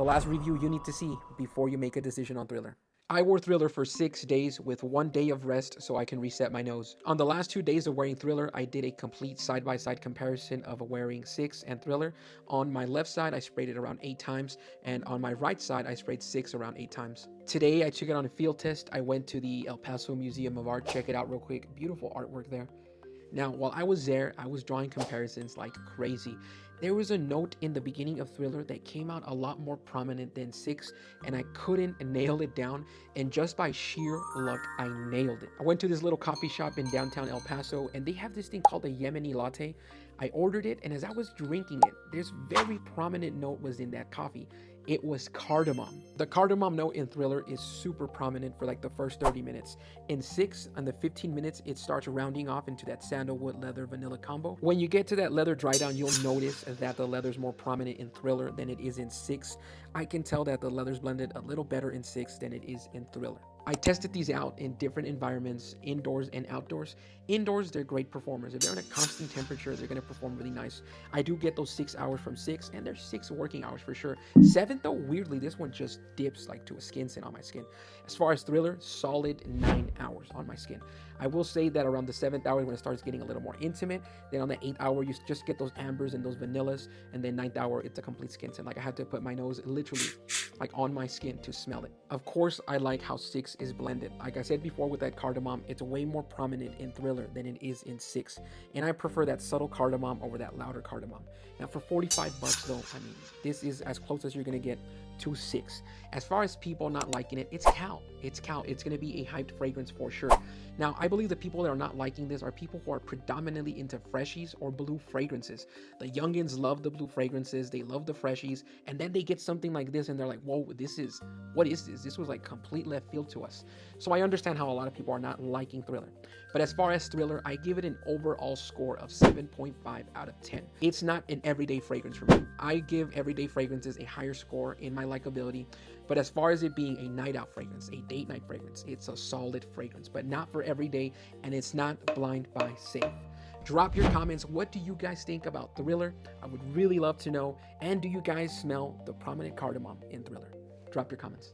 the last review you need to see before you make a decision on Thriller. I wore Thriller for 6 days with 1 day of rest so I can reset my nose. On the last 2 days of wearing Thriller, I did a complete side-by-side comparison of wearing 6 and Thriller. On my left side, I sprayed it around 8 times, and on my right side, I sprayed 6 around 8 times. Today, I took it on a field test. I went to the El Paso Museum of Art. Check it out real quick. Beautiful artwork there. Now, while I was there, I was drawing comparisons like crazy. There was a note in the beginning of Thriller that came out a lot more prominent than 6, and I couldn't nail it down, and just by sheer luck, I nailed it. I went to this little coffee shop in downtown El Paso, and they have this thing called a Yemeni latte. I ordered it, and as I was drinking it, this very prominent note was in that coffee. It was cardamom. The cardamom note in Thriller is super prominent for like the first 30 minutes. In 6, on the 15 minutes, it starts rounding off into that sandalwood leather vanilla combo. When you get to that leather dry down, you'll notice that the leather's more prominent in Thriller than it is in 6. I can tell that the leather's blended a little better in 6 than it is in Thriller. I tested these out in different environments, indoors and outdoors. Indoors, they're great performers. If they're in a constant temperature, they're going to perform really nice. I do get those 6 hours from 6, and there's 6 working hours for sure. 7, though, weirdly, this one just dips like to a skin scent on my skin. As far as Thriller, solid 9 hours on my skin. I will say that around the 7th hour, when it starts getting a little more intimate, then on the 8th hour, you just get those ambers and those vanillas, and then 9th hour, it's a complete skin scent. Like, I had to put my nose literally like on my skin to smell it. Of course, I like how 6 is blended. Like I said before with that cardamom, it's way more prominent in Thriller than it is in 6. And I prefer that subtle cardamom over that louder cardamom. Now for 45 bucks though, I mean, this is as close as you're gonna get to 6. As far as people not liking it, it's cow. It's cow. It's gonna be a hyped fragrance for sure. Now, I believe the people that are not liking this are people who are predominantly into freshies or blue fragrances. The youngins love the blue fragrances, they love the freshies, and then they get something like this and they're like, whoa, what is this? This was like complete left field to us. So I understand how a lot of people are not liking Thriller. But as far as Thriller, I give it an overall score of 7.5 out of 10. It's not an everyday fragrance for me. I give everyday fragrances a higher score in my likability. But as far as it being a night out fragrance, a date night fragrance, it's a solid fragrance, but not for every day, and it's not blind buy safe. Drop your comments. What do you guys think about Thriller? I would really love to know. And do you guys smell the prominent cardamom in Thriller? Drop your comments.